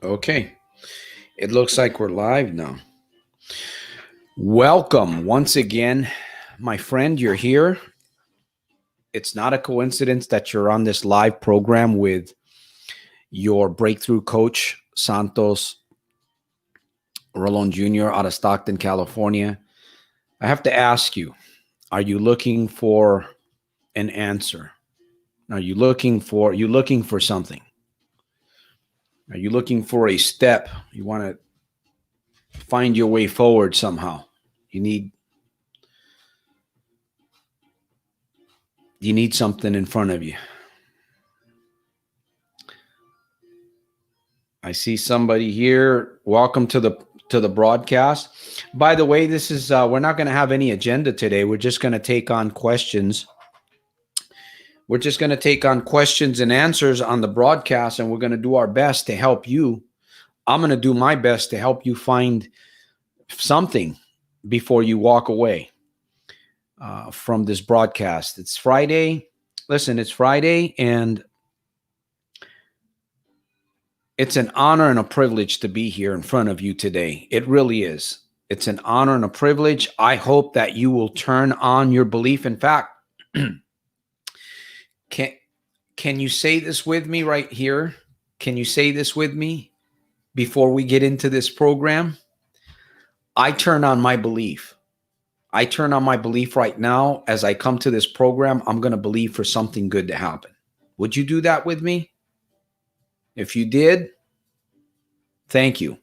Okay, it looks like we're live now. Welcome once again, my friend. You're here. It's not a coincidence that you're on this live program with your breakthrough coach, Santos Rolon Jr. out of Stockton, California. I have to ask you, are you looking for an answer? Are you looking for something? Are you looking for a step? You want to find your way forward somehow. You need you need something in front of you. I see somebody here. Welcome to the broadcast. By the way, this is we're not going to have any agenda today. We're just going to take on questions. We're just going to take on questions and answers on the broadcast, and we're going to do our best to help you. I'm going to do my best to help you find something before you walk away from this broadcast. It's Friday. Listen, it's Friday, and it's an honor and a privilege to be here in front of you today. It really is. It's an honor and a privilege. I hope that you will turn on your belief. In fact, can you say this with me right here? Can you say this with me before we get into this program? I turn on my belief. I turn on my belief right now. As I come to this program, I'm going to believe for something good to happen. Would you do that with me? If you did, thank you.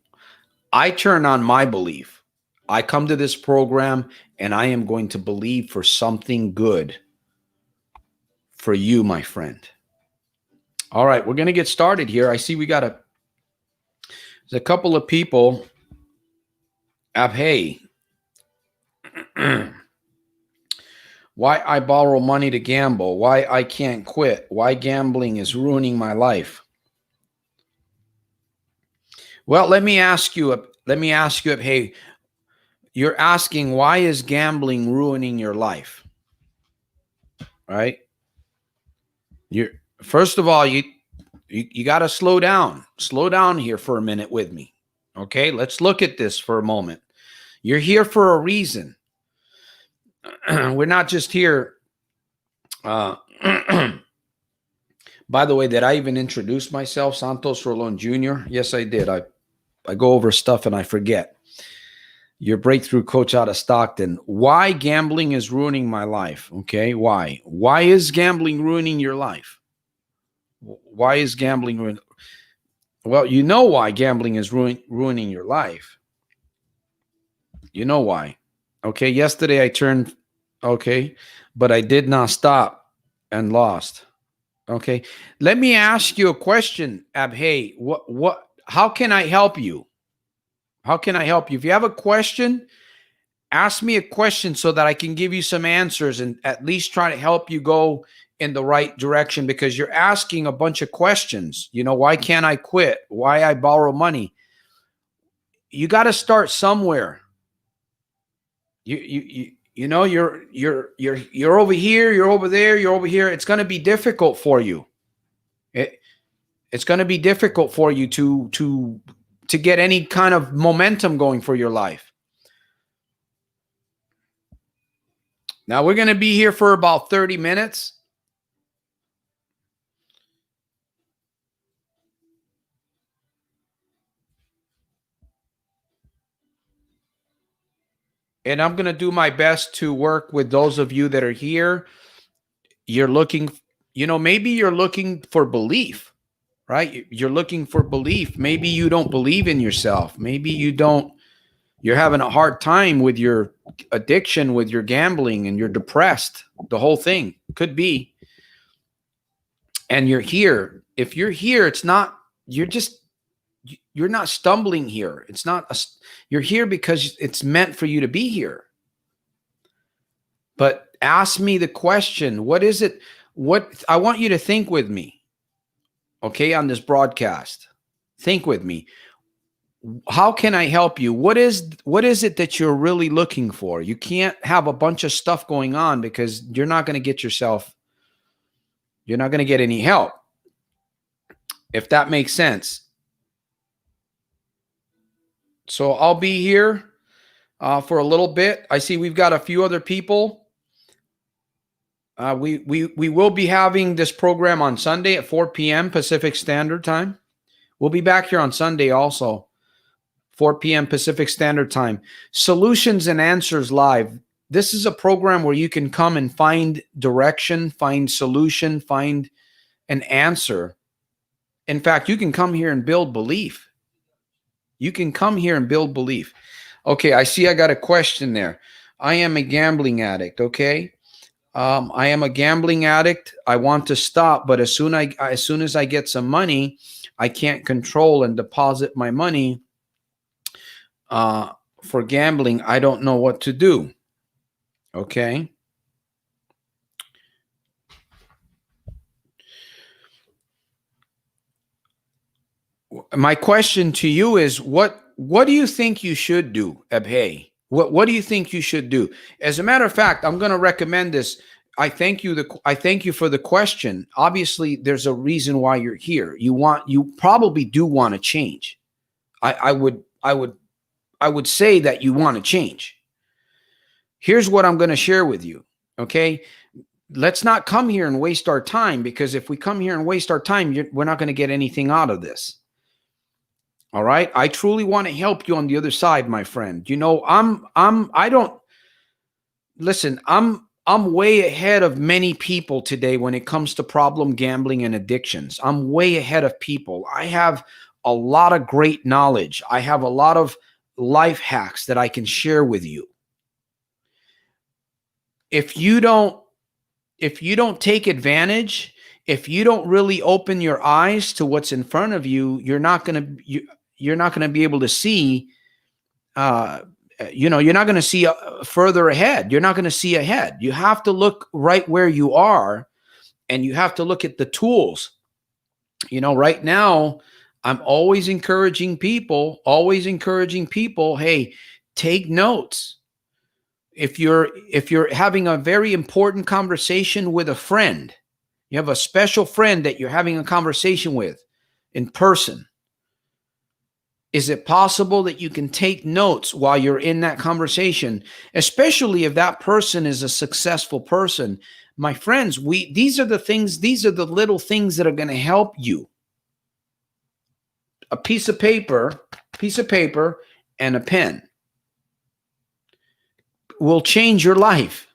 I turn on my belief. I come to this program and I am going to believe for something good for you, my friend. All right, we're going to get started here. I see there's a couple of people. Hey, why I borrow money to gamble, why I can't quit, why gambling is ruining my life. Well, let me ask you, hey, you're asking, why is gambling ruining your life? Right? First of all, you got to slow down. Slow down here for a minute with me. Okay? Let's look at this for a moment. You're here for a reason. We're not just here. By the way, did I even introduce myself? Santos Rolon Jr.? Yes, I did. I go over stuff and I forget. Your breakthrough coach out of Stockton. Why gambling is ruining my life? Okay, why? Why is gambling ruining your life? Why is gambling ruining? Well, you know why gambling is ruining your life. You know why. Okay, yesterday I turned, okay, but I did not stop and lost. Okay, let me ask you a question, Abhay. How can I help you? How can I help you? If you have a question, ask me a question so that I can give you some answers and at least try to help you go in the right direction, because you're asking a bunch of questions. You know, why can't I quit? Why I borrow money? You got to start somewhere. You know, you're over here, you're over there, you're over here. It's going to be difficult for you. It's going to be difficult for you to get any kind of momentum going for your life. Now we're going to be here for about 30 minutes. And I'm going to do my best to work with those of you that are here. You're looking, maybe you're looking for belief, right? You're looking for belief. Maybe you don't believe in yourself. Maybe you're having a hard time with your addiction, with your gambling, and you're depressed. The whole thing could be. And you're here. If you're here, you're not stumbling here. You're here because it's meant for you to be here. But ask me the question, what is it? What I want you to think with me, okay, on this broadcast. Think with me. How can I help you? What is it that you're really looking for? You can't have a bunch of stuff going on, because you're not going to get any help, if that makes sense. So I'll be here for a little bit. I see we've got a few other people. We will be having this program on Sunday at 4 p.m. Pacific Standard Time. We'll be back here on Sunday also, 4 p.m. Pacific Standard Time. Solutions and Answers Live. This is a program where you can come and find direction, find solution, find an answer. In fact, you can come here and build belief. You can come here and build belief. Okay, I see I got a question there. I am a gambling addict, okay? I am a gambling addict. I want to stop, but as soon as I get some money, I can't control and deposit my money for gambling. I don't know what to do. Okay. My question to you is what do you think you should do, Abhay? What do you think you should do? As a matter of fact, I'm going to recommend this. I thank you for the question. Obviously, there's a reason why you're here. You probably do want to change. I would say that you want to change. Here's what I'm going to share with you. Okay. Let's not come here and waste our time, because if we come here and waste our time, we're not going to get anything out of this. All right. I truly want to help you on the other side, my friend. You know, I'm way ahead of many people today when it comes to problem gambling and addictions. I'm way ahead of people. I have a lot of great knowledge. I have a lot of life hacks that I can share with you. If you don't take advantage, if you don't really open your eyes to what's in front of you, you're not going to be able to see, you're not going to see further ahead. You're not going to see ahead. You have to look right where you are, and you have to look at the tools. Right now, I'm always encouraging people, hey, take notes. If you're having a very important conversation with a friend, you have a special friend that you're having a conversation with in person, is it possible that you can take notes while you're in that conversation, especially if that person is a successful person? My friends, these are the little things that are going to help you. A piece of paper and a pen will change your life.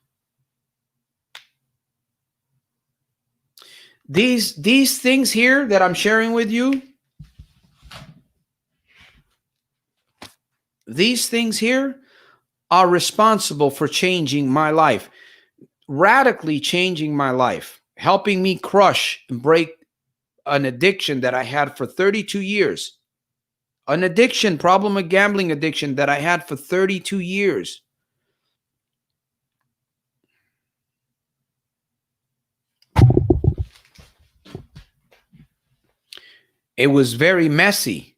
These things here that I'm sharing with you, these things here are responsible for changing my life, radically changing my life, helping me crush and break an addiction that I had for 32 years. An addiction, problem of gambling addiction that I had for 32 years. It was very messy.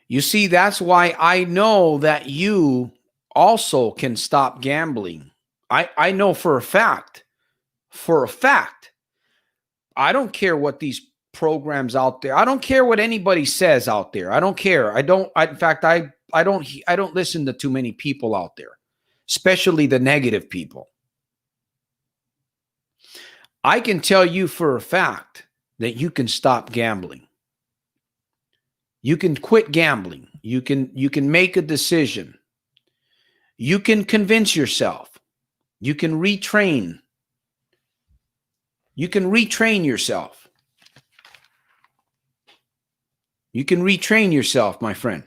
You see, that's why I know that you also can stop gambling. I know for a fact. I don't care what these programs out there. I don't care what anybody says out there. I don't care. In fact, I don't listen to too many people out there, especially the negative people. I can tell you for a fact that you can stop gambling. You can quit gambling. You can make a decision. You can convince yourself. You can retrain. You can retrain yourself. You can retrain yourself, my friend.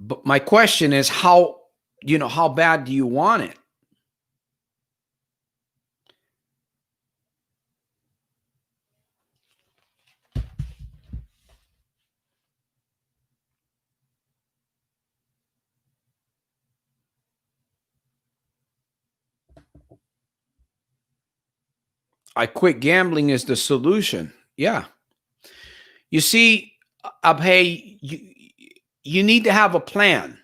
But my question is, how bad do you want it? I quit gambling is the solution. Yeah. You see, Abhay, you need to have a plan,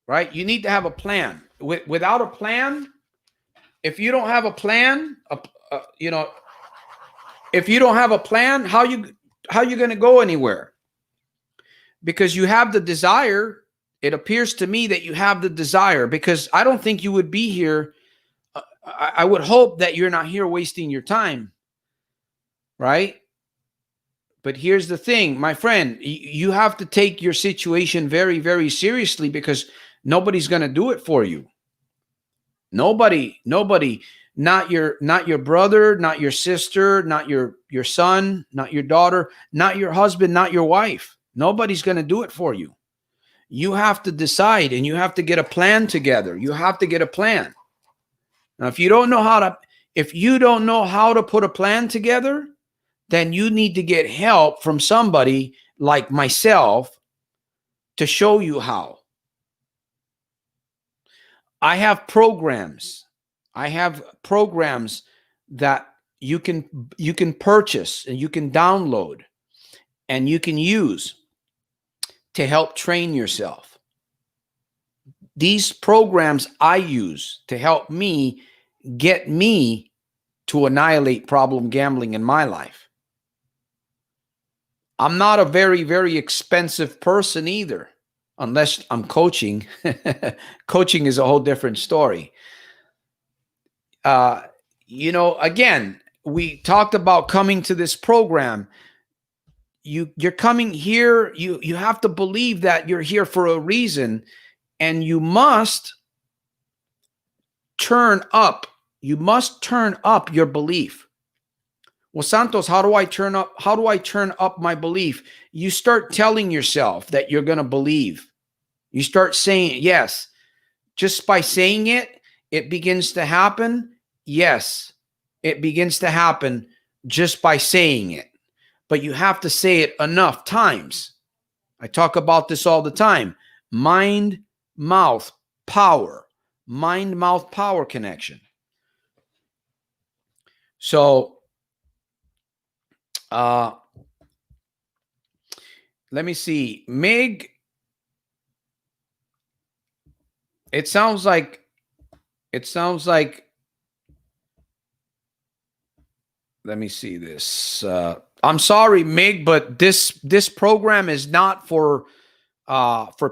right? You need to have a plan. Without a plan, if you don't have a plan, If you don't have a plan, how you going to go anywhere? Because you have the desire. It appears to me that you have the desire, because I don't think you would be here. I would hope that you're not here wasting your time, right? But here's the thing, my friend, you have to take your situation very, very seriously, because nobody's going to do it for you. Nobody, not your brother, not your sister, not your son, not your daughter, not your husband, not your wife. Nobody's going to do it for you. You have to decide, and you have to get a plan together. You have to get a plan. Now, if you don't know how to put a plan together, then you need to get help from somebody like myself to show you how. I have programs. That you can purchase, and you can download, and you can use to help train yourself. These programs I use to help me get me to annihilate problem gambling in my life. I'm not a very, very expensive person either, unless I'm coaching. Coaching is a whole different story. Again, we talked about coming to this program. You're coming here. You have to believe that you're here for a reason, and you must turn up. You must turn up your belief. Well, Santos, how do I turn up my belief? You start telling yourself that you're going to believe. You start saying yes. Just by saying it, it begins to happen. Yes, it begins to happen just by saying it. But you have to say it enough times. I talk about this all the time. Mind-mouth power. Mind-mouth power connection. So, let me see. Mig, it sounds like, let me see this. I'm sorry, Mig, but this program is not for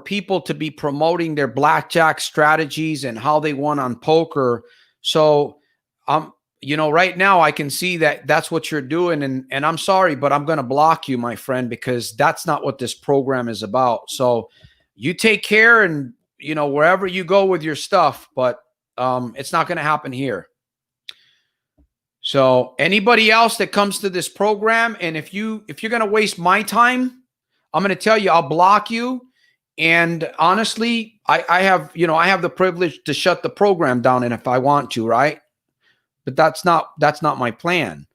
people to be promoting their blackjack strategies and how they won on poker. So, right now I can see that that's what you're doing, and I'm sorry, but I'm going to block you, my friend, because that's not what this program is about. So, you take care, and wherever you go with your stuff, but it's not going to happen here. So anybody else that comes to this program, and if you're going to waste my time, I'm going to tell you, I'll block you. And honestly, I have the privilege to shut the program down, and if I want to, right? But that's not my plan.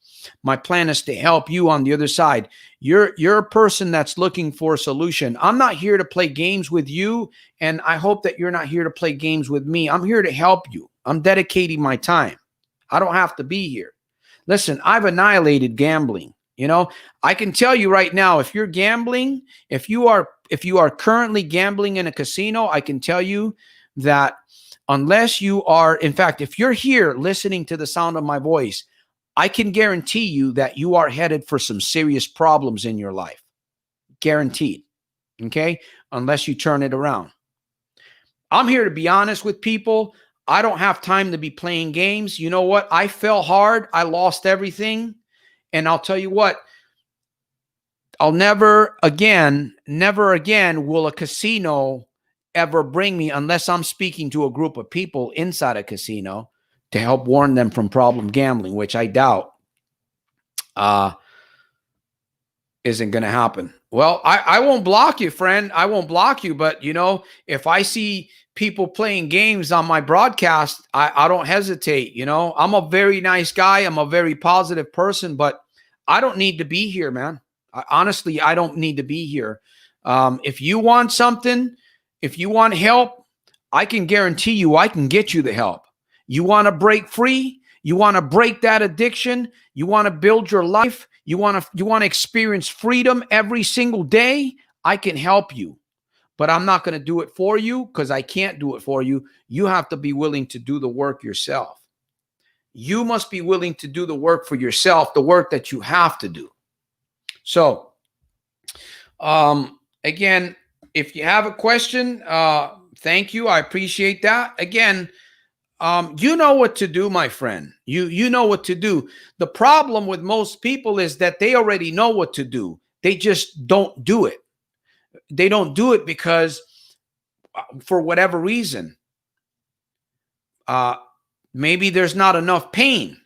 My plan is to help you on the other side. You're a person that's looking for a solution. I'm not here to play games with you, and I hope that you're not here to play games with me. I'm here to help you. I'm dedicating my time. I don't have to be here. Listen, I've annihilated gambling. I can tell you right now, if you're gambling, if you are currently gambling in a casino, I can tell you that unless you are, in fact, if you're here listening to the sound of my voice, I can guarantee you that you are headed for some serious problems in your life. Guaranteed. Okay? Unless you turn it around. I'm here to be honest with people. I don't have time to be playing games. You know what? I fell hard. I lost everything. And I'll tell you what, I'll never again will a casino ever bring me, unless I'm speaking to a group of people inside a casino to help warn them from problem gambling, which I doubt isn't going to happen. Well, I won't block you, friend. I won't block you. But, if I see people playing games on my broadcast, I don't hesitate. I'm a very nice guy. I'm a very positive person, but I don't need to be here, man. Honestly, I don't need to be here. If you want something, if you want help, I can guarantee you I can get you the help. You want to break free? You want to break that addiction? You want to build your life? You want to experience freedom every single day? I can help you. But I'm not going to do it for you, because I can't do it for you. You have to be willing to do the work yourself. You must be willing to do the work for yourself, the work that you have to do. So, again, if you have a question, thank you. I appreciate that. Again, you know what to do, my friend. You know what to do. The problem with most people is that they already know what to do. They just don't do it. They don't do it because for whatever reason, maybe there's not enough pain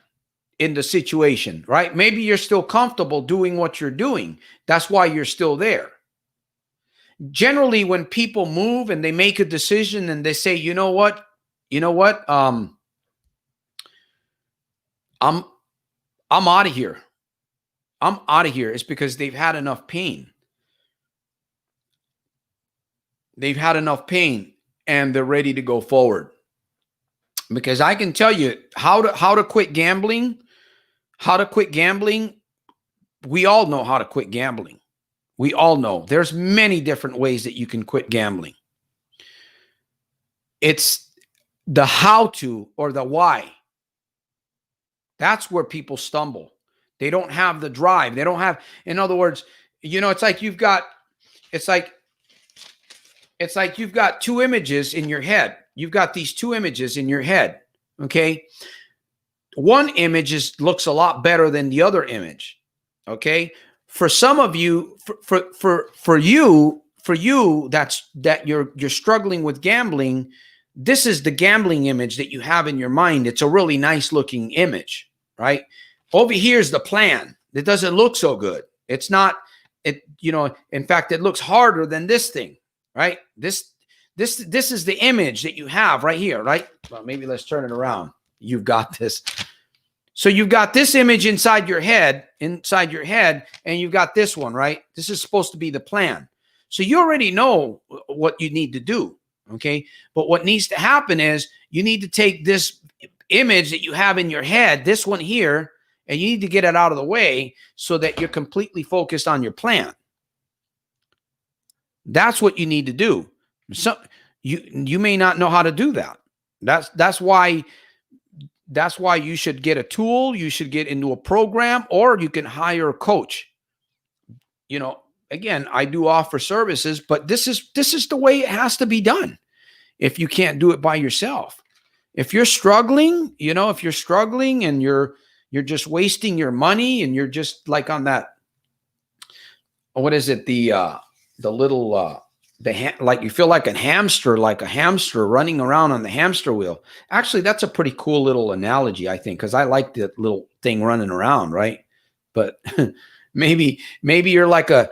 in the situation, right? Maybe you're still comfortable doing what you're doing. That's why you're still there. Generally, when people move and they make a decision and they say, you know what, I'm out of here. I'm out of here. It's because they've had enough pain. They've had enough pain and they're ready to go forward. Because I can tell you how to quit gambling. How to quit gambling. We all know how to quit gambling. We all know there's many different ways that you can quit gambling. It's the how to or the why. That's where people stumble. They don't have the drive. They don't have, in other words, it's like you've got two images in your head. You've got these two images in your head. Okay. One image looks a lot better than the other image. Okay. For some of you, for you, that you're struggling with gambling, this is the gambling image that you have in your mind. It's a really nice looking image, right? Over here is the plan. It doesn't look so good. It's not, in fact, it looks harder than this thing, right? This is the image that you have right here, right? Well, maybe let's turn it around. You've got this. So you've got this image inside your head, and you've got this one, right? This is supposed to be the plan. So you already know what you need to do, okay? But what needs to happen is you need to take this image that you have in your head, this one here, and you need to get it out of the way so that you're completely focused on your plan. That's what you need to do. So you may not know how to do that. That's why you should get a tool, you should get into a program, or you can hire a coach. Again, I do offer services, but this is the way it has to be done. If you can't do it by yourself, if you're struggling, and you're just wasting your money, and you're just like on that, what is it? The little, like you feel like a hamster running around on the hamster wheel. Actually, that's a pretty cool little analogy, I think, because I like that little thing running around, right? But maybe you're like a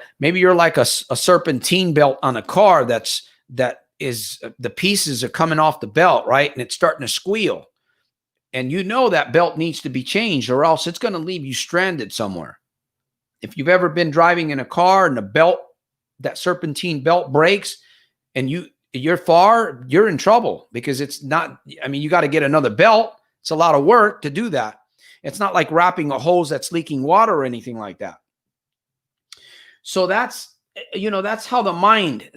serpentine belt on a car that is the pieces are coming off the belt, right? And it's starting to squeal. And that belt needs to be changed, or else it's going to leave you stranded somewhere. If you've ever been driving in a car and that serpentine belt breaks and you're in trouble, because it's not, you got to get another belt. It's a lot of work to do that. It's not like wrapping a hose that's leaking water or anything like that. So that's how the mind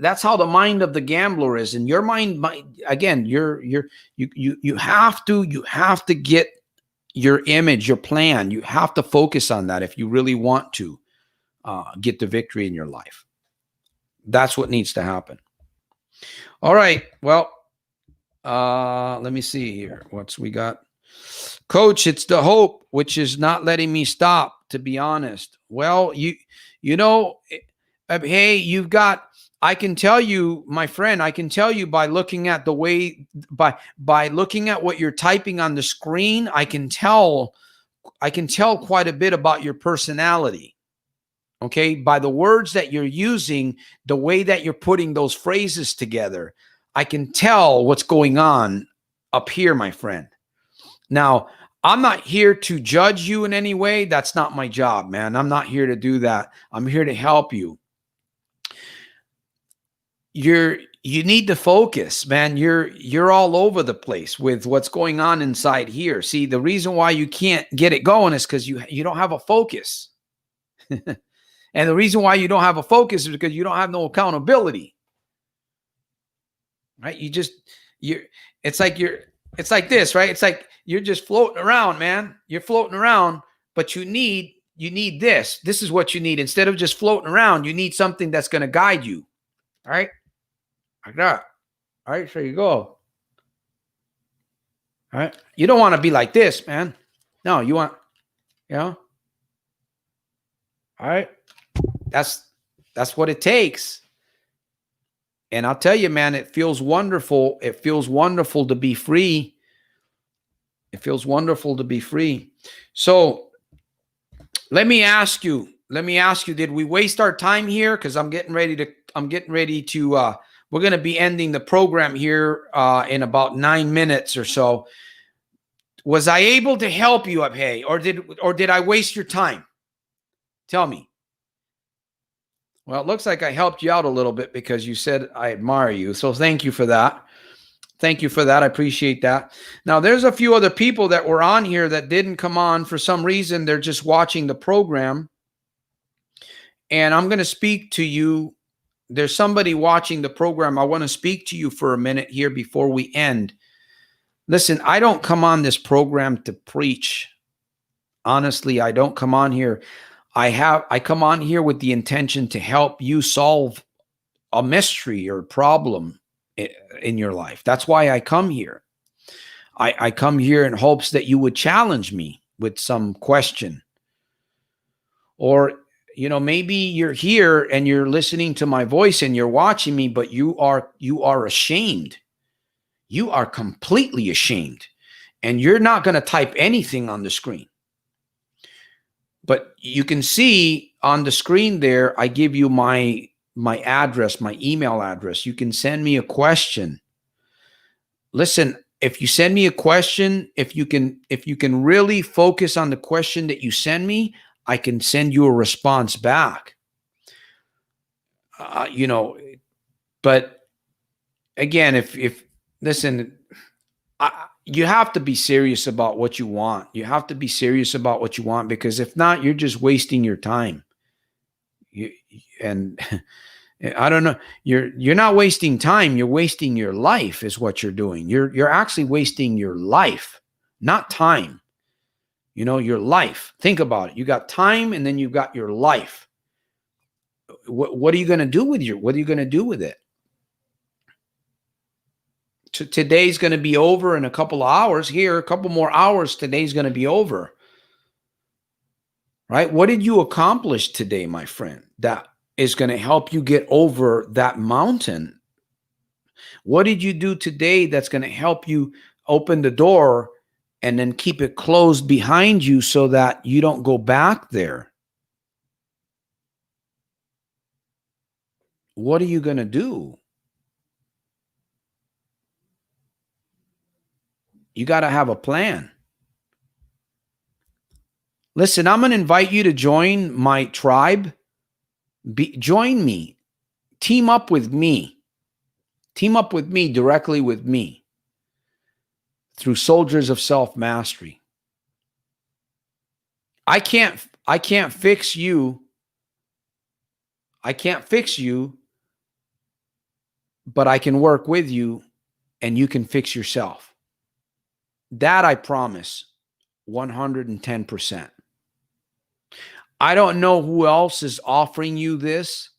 of the gambler is. And your mind, again, you have to get your image, your plan. You have to focus on that if you really want to get the victory in your life. That's what needs to happen. All right. Well, let me see here. What's we got? Coach, it's the hope which is not letting me stop, to be honest. Well, hey, I can tell you, my friend, by looking at the way, by looking at what you're typing on the screen, I can tell quite a bit about your personality. Okay, by the words that you're using, the way that you're putting those phrases together, I can tell what's going on up here, my friend. Now, I'm not here to judge you in any way. That's not my job, man. I'm not here to do that. I'm here to help you. You need to focus, man. You're all over the place with what's going on inside here. See, the reason why you can't get it going is because you don't have a focus. And the reason why you don't have a focus is because you don't have no accountability, right? It's like It's like this, right? It's like you're just floating around, man. You're floating around, but you need this. This is what you need. Instead of just floating around, you need something that's going to guide you. All right? Like that. All right, so you go. All right? You don't want to be like this, man. No, you want, you know? All right? That's what it takes. And I'll tell you, man, it feels wonderful. It feels wonderful to be free. It feels wonderful to be free. So let me ask you, did we waste our time here? Because I'm getting ready to, we're going to be ending the program here in about 9 minutes or so. Was I able to help you, Abhay, or did I waste your time? Tell me. Well, it looks like I helped you out a little bit because you said I admire you. So thank you for that. Thank you for that. I appreciate that. Now, there's a few other people that were on here that didn't come on for some reason. They're just watching the program. And I'm going to speak to you. There's somebody watching the program. I want to speak to you for a minute here before we end. Listen, I don't come on this program to preach. Honestly, I don't come on here. I come on here with the intention to help you solve a mystery or problem in your life. That's why I come here. I come here in hopes that you would challenge me with some question. Or, you know, maybe you're here and you're listening to my voice and you're watching me, but you are ashamed. You are completely ashamed. And you're not going to type anything on the screen. But you can see on the screen there, I give you my address, my email address. You can send me a question. Listen, if you send me a question, if you can really focus on the question that you send me, I can send you a response back. You know, but again, if listen, you have to be serious about what you want. You have to be serious about what you want, because if not, you're just wasting your time. And I don't know, you're not wasting time. You're wasting your life is what you're doing. You're actually wasting your life, not time. You know, your life. Think about it. You got time and then you've got your life. What are you going to do with it? Today's going to be over in a couple of hours here, a couple more hours. Today's going to be over. Right? What did you accomplish today, my friend? That is going to help you get over that mountain. What did you do today that's going to help you open the door and then keep it closed behind you so that you don't go back there? What are you going to do? You got to have a plan. Listen, I'm going to invite you to join my tribe. Join me. Team up with me. Team up with me, directly with me, through Soldiers of Self-Mastery. I can't fix you. I can't fix you, but I can work with you and you can fix yourself. That I promise, 110%. I don't know who else is offering you this,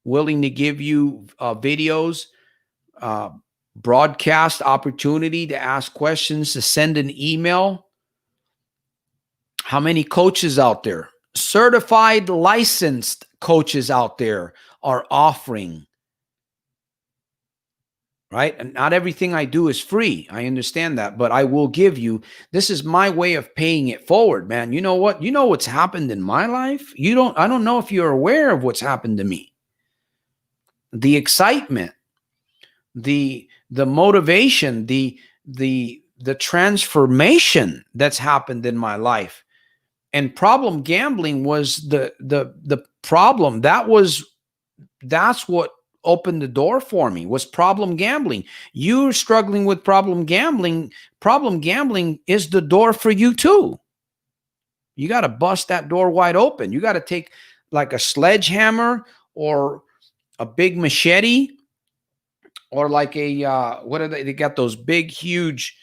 willing to give you videos, broadcast opportunity to ask questions, to send an email. How many coaches out there, certified, licensed coaches out there, are offering? Right? And not everything I do is free. I understand that, but I will give you, this is my way of paying it forward, man. You know what? You know what's happened in my life? I don't know if you're aware of what's happened to me. The excitement, the motivation, the transformation that's happened in my life. And problem gambling was the problem. That's what opened the door for me, was problem gambling. You're struggling with problem gambling. Problem gambling is the door for you too. You got to bust that door wide open. You got to take like a sledgehammer or a big machete, or like a what are they got those big huge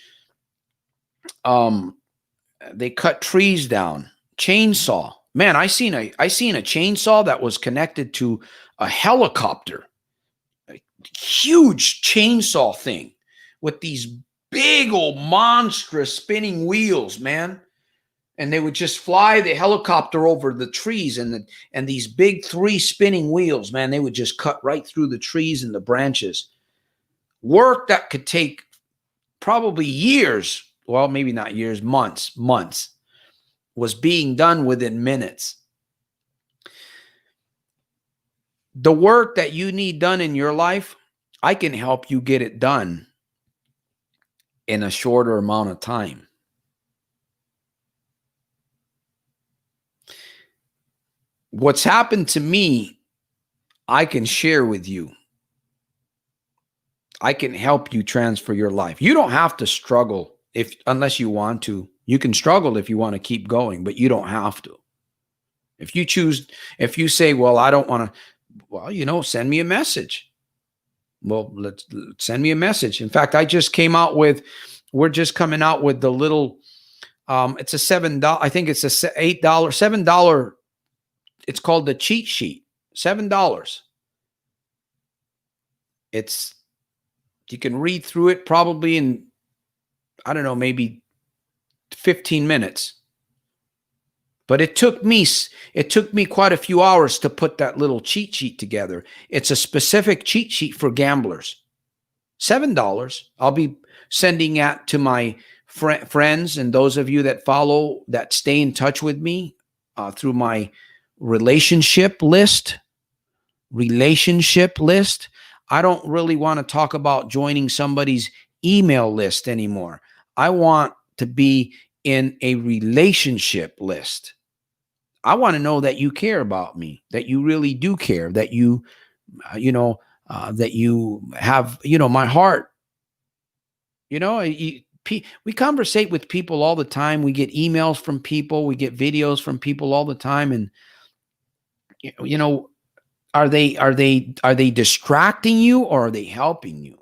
They cut trees down. Chainsaw. Man, I seen a chainsaw that was connected to a helicopter. A huge chainsaw thing with these big old monstrous spinning wheels, man. And they would just fly the helicopter over the trees, and these big 3 spinning wheels, man, they would just cut right through the trees and the branches. Work that could take probably years, well, maybe not years, months, was being done within minutes. The work that you need done in your life, I can help you get it done in a shorter amount of time. What's happened to me, I can share with you. I can help you transfer your life. You don't have to struggle unless you want to. You can struggle if you want to keep going, but you don't have to. If you say, well, I don't want to, well, send me a message. Well, let's send me a message. In fact, we're just coming out with the little, it's a $7, I think it's a $8, $7. It's called the cheat sheet, $7. You can read through it probably in, I don't know, maybe 15 minutes. But it took me quite a few hours to put that little cheat sheet together. It's a specific cheat sheet for gamblers. $7. I'll be sending that to my friends and those of you that stay in touch with me through my relationship list. I don't really want to talk about joining somebody's email list anymore. I want to be in a relationship list. I want to know that you care about me, that you really do care, that you, that you have, my heart. We conversate with people all the time. We get emails from people. We get videos from people all the time. And, are they distracting you, or are they helping you?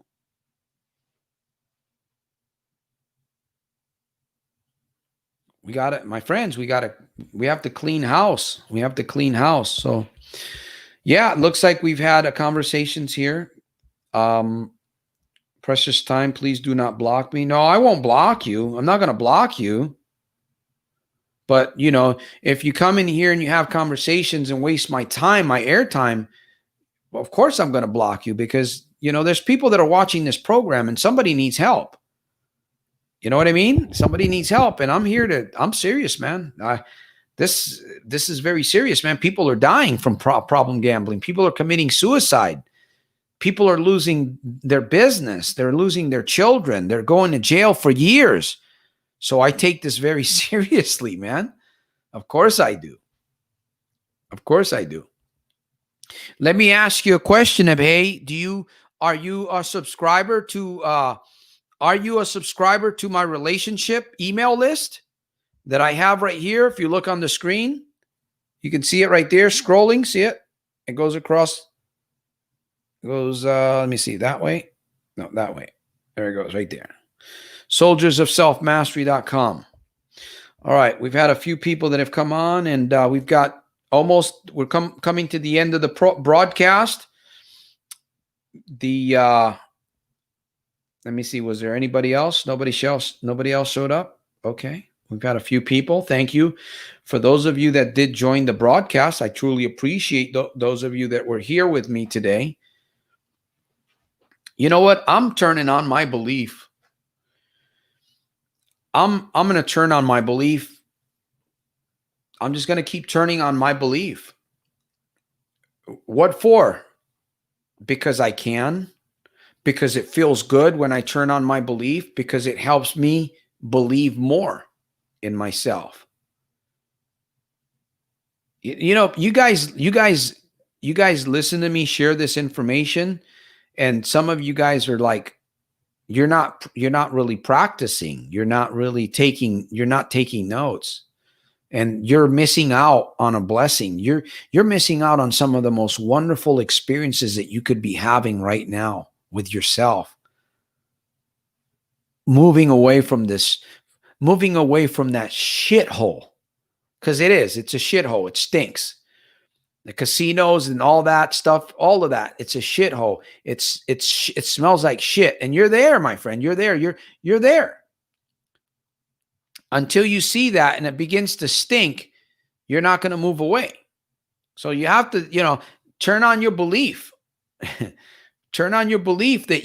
We got it, my friends. We have to clean house. So yeah, it looks like we've had conversations here. Precious time, please do not block me. No, I won't block you. I'm not going to block you. But, if you come in here and you have conversations and waste my time, my airtime, well, of course I'm going to block you, because, there's people that are watching this program and somebody needs help. You know what I mean? Somebody needs help, and I'm serious, man. This is very serious, man. People are dying from problem gambling. People are committing suicide. People are losing their business. They're losing their children. They're going to jail for years. So I take this very seriously, man. Of course I do. Let me ask you a question, Abhay. Are you a subscriber to my relationship email list that I have right here? If you look on the screen, you can see it right there, scrolling. See it? It goes across. It goes, let me see, that way. No, that way. There it goes, right there. soldiersofselfmastery.com. All right, we've had a few people that have come on, and we've got we're coming to the end of the broadcast. Let me see, was there anybody else? Nobody else showed up? Okay, we've got a few people. Thank you. For those of you that did join the broadcast, I truly appreciate those of you that were here with me today. You know what? I'm turning on my belief. I'm going to turn on my belief. I'm just going to keep turning on my belief. What for? Because I can. Because it feels good when I turn on my belief. Because it helps me believe more in myself. You guys listen to me share this information, and some of you guys are like, you're not really practicing. You're not taking notes, and you're missing out on a blessing. You're missing out on some of the most wonderful experiences that you could be having right now with yourself. Moving away from this moving away from that shithole, because it's a shithole. It stinks. The casinos and all that stuff, all of that, it's a shithole. It smells like shit, and you're there, my friend. You're there. You're there. Until you see that and it begins to stink, you're not going to move away. So you have to, turn on your belief. Turn on your belief that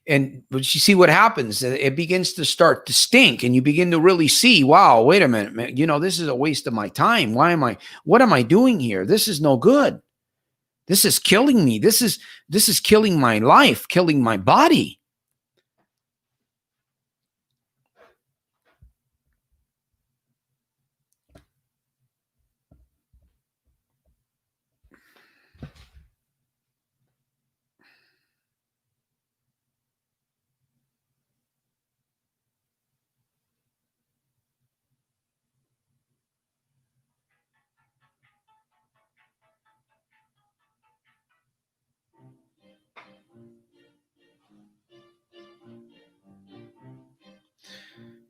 and you see what happens. It begins to start to stink, and you begin to really see, wow, wait a minute, man, this is a waste of my time. What am I doing here? This is no good. This is killing me. This is killing my life, killing my body.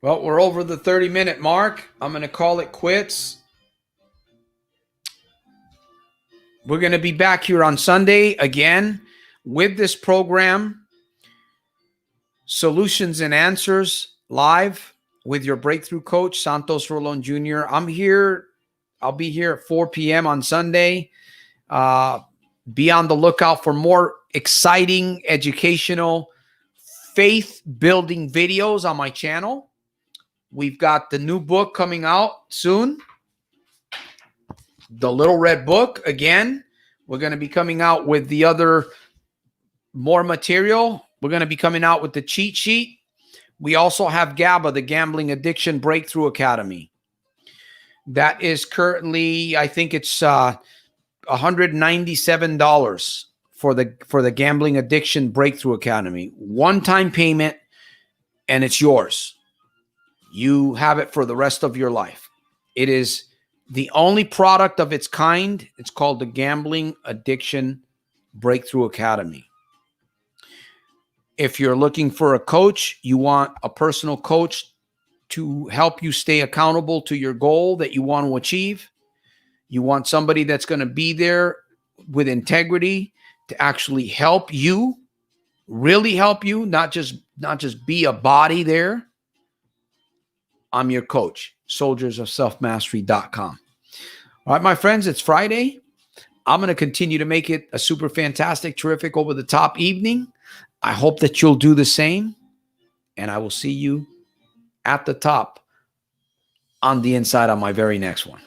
Well, we're over the 30-minute mark. I'm going to call it quits. We're going to be back here on Sunday again with this program, Solutions and Answers Live, with your breakthrough coach, Santos Rolon Jr. I'm here. I'll be here at 4 p.m. on Sunday. Be on the lookout for more exciting, educational, faith-building videos on my channel. We've got the new book coming out soon. The Little Red Book. Again, we're going to be coming out with the other more material. We're going to be coming out with the cheat sheet. We also have GABA, the Gambling Addiction Breakthrough Academy. That is currently, I think it's $197 for the Gambling Addiction Breakthrough Academy. One-time payment, and it's yours. You have it for the rest of your life. It is the only product of its kind. It's called the Gambling Addiction Breakthrough Academy. If you're looking for a coach, you want a personal coach to help you stay accountable to your goal that you want to achieve. You want somebody that's going to be there with integrity to actually help you, really help you, not just be a body there. I'm your coach, soldiersofselfmastery.com. All right, my friends, it's Friday. I'm going to continue to make it a super fantastic, terrific, over-the-top evening. I hope that you'll do the same, and I will see you at the top on the inside on my very next one.